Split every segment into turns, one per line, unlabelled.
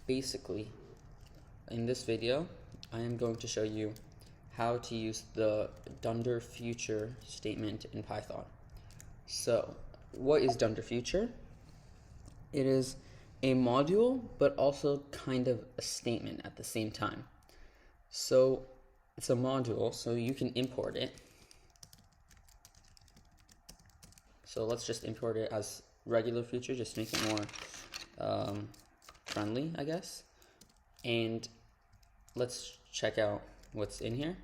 basically, in this video, I am going to show you how to use the dunder future statement in Python. So, what is dunder future? It is a module, but also kind of a statement at the same time. So, it's a module, so you can import it. So let's just import it as regular future, just to make it more friendly, I guess. And let's check out what's in here.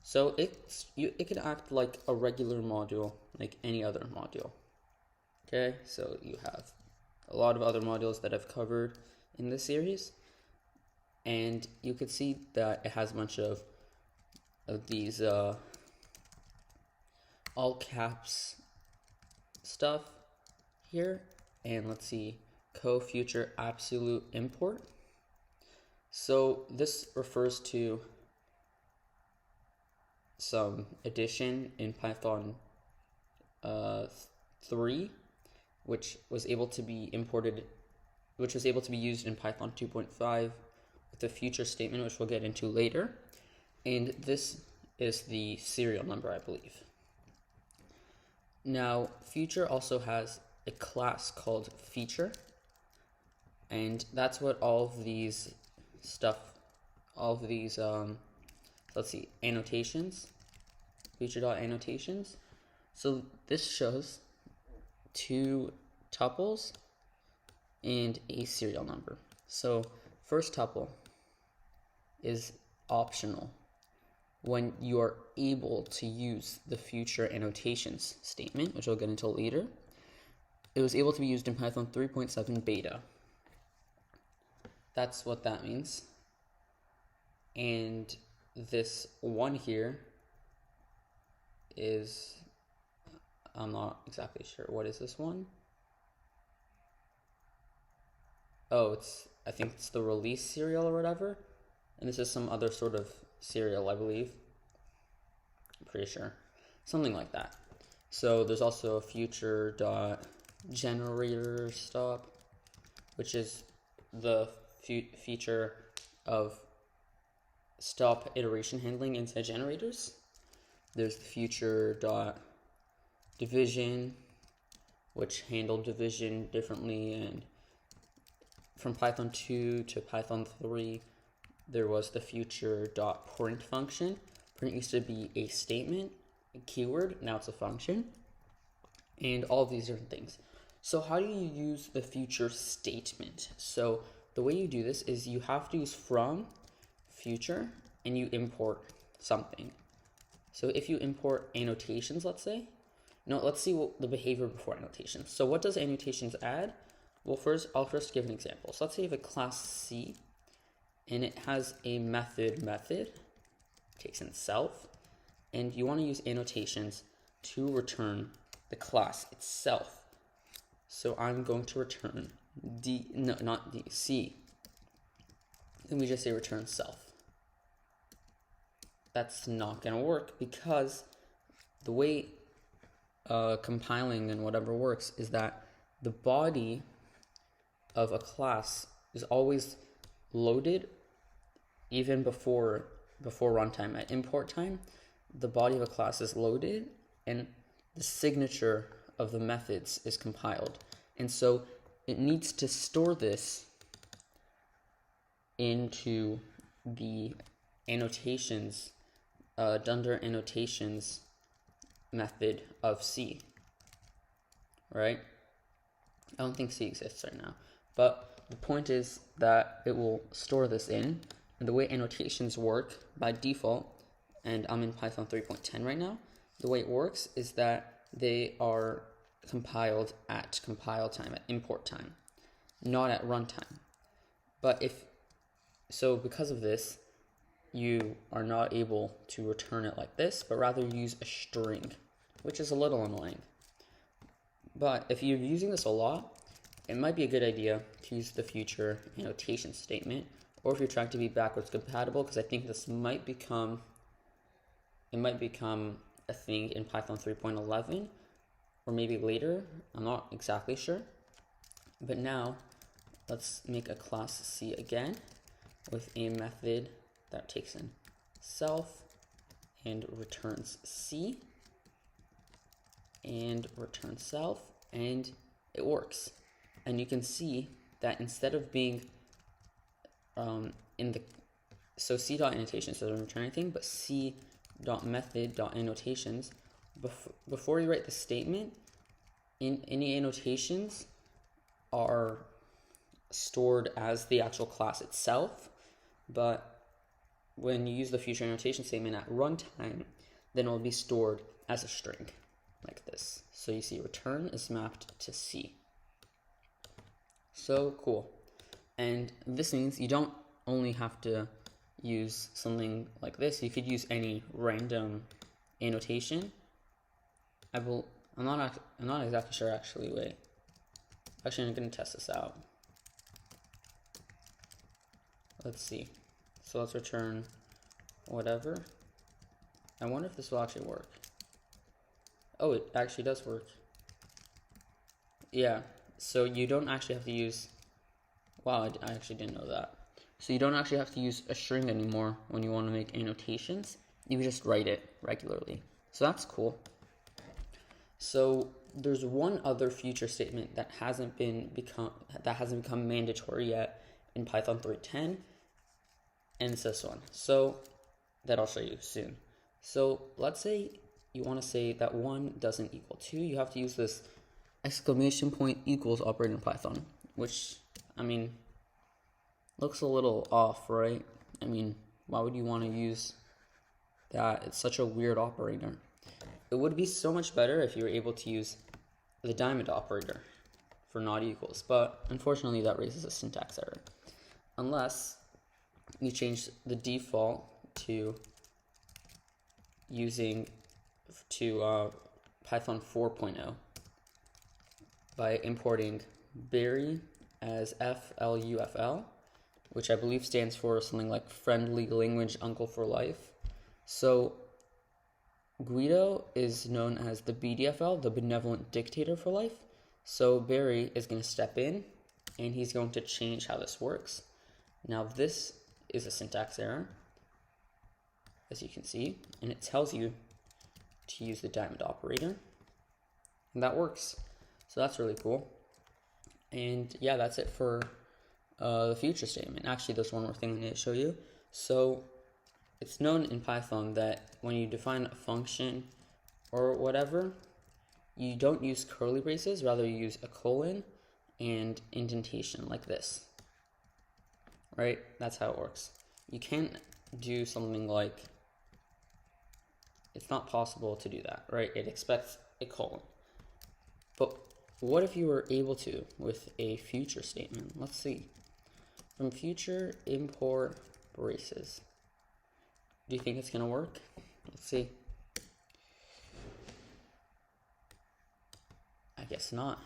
So it can act like a regular module, like any other module. Okay, so you have a lot of other modules that I've covered in this series, and you could see that it has a bunch of these all caps stuff here. And let's see, co-future absolute import. So this refers to some addition in Python 3, which was able to be imported, which was able to be used in Python 2.5 with the future statement, which we'll get into later. And this is the serial number, I believe. Now, future also has a class called feature, and that's what all of these let's see, annotations, feature.annotations. So this shows two tuples and a serial number. So first tuple is optional when you are able to use the future annotations statement, which I'll get into later. It was able to be used in Python 3.7 beta. That's what that means. And this one here is, I'm not exactly sure. What is this one? Oh, I think it's the release serial or whatever. And this is some other sort of serial, I believe. I'm pretty sure. Something like that. So there's also a future.generator stop, which is the feature of stop iteration handling inside generators. There's the future.division, which handled division differently, and from Python 2 to Python 3, there was the future.print function. Print used to be a statement, a keyword, now it's a function, and all of these different things. So how do you use the future statement? So the way you do this is you have to use from future and you import something. So if you import annotations, let's say, let's see what the behavior before annotations. So what does annotations add? Well, I'll first give an example. So let's say you have a class C and it has a method, takes in self, and you want to use annotations to return the class itself. So I'm going to return C. Then we just say return self. That's not going to work because the way compiling and whatever works is that the body of a class is always loaded even before runtime. At import time, the body of a class is loaded and the signature of the methods is compiled. And so it needs to store this into the annotations, dunder annotations method of C, right? I don't think C exists right now, but the point is that it will store this in, and the way annotations work by default, and I'm in Python 3.10 right now, the way it works is that they are compiled at compile time, at import time, not at runtime. But because of this, you are not able to return it like this, but rather use a string, which is a little annoying. But if you're using this a lot, it might be a good idea to use the future annotation statement, or if you're trying to be backwards compatible, because I think this might become a thing in Python 3.11, or maybe later, I'm not exactly sure. But now let's make a class C again with a method that takes in self and returns C and returns self, and it works. And you can see that instead of being so c.annotations doesn't return anything, but c.method.annotations, before you write the statement, in any annotations are stored as the actual class itself, but when you use the future annotation statement at runtime, then it will be stored as a string like this. So you see return is mapped to C. So cool. And this means you don't only have to use something like this. You could use any random annotation. I'm not exactly sure actually. Wait. Actually, I'm going to test this out. Let's see. So let's return whatever. I wonder if this will actually work. Oh, it actually does work. Yeah, so you don't actually have to use, wow, I actually didn't know that. So you don't actually have to use a string anymore when you want to make annotations. You can just write it regularly. So that's cool. So there's one other future statement that hasn't become mandatory yet in Python 3.10, and it's this one. So that I'll show you soon. So let's say you want to say that 1 doesn't equal 2. You have to use this exclamation point equals operator in Python, which, I mean, looks a little off, right? I mean, why would you want to use that? It's such a weird operator. It would be so much better if you were able to use the diamond operator for not equals, but unfortunately that raises a syntax error. Unless you change the default to using Python 4.0 by importing berry as FLUFL, which I believe stands for something like Friendly Language Uncle for Life. So Guido is known as the BDFL, the Benevolent Dictator for Life. So Barry is going to step in, and he's going to change how this works. Now this is a syntax error, as you can see, and it tells you to use the diamond operator, and that works. So that's really cool. And yeah, that's it for the future statement. Actually, there's one more thing I need to show you. So it's known in Python that when you define a function or whatever, you don't use curly braces, rather you use a colon and indentation like this, right? That's how it works. You can't do something like, it's not possible to do that, right? It expects a colon. But what if you were able to with a future statement? Let's see. From future, import braces. Do you think it's going to work? Let's see. I guess not.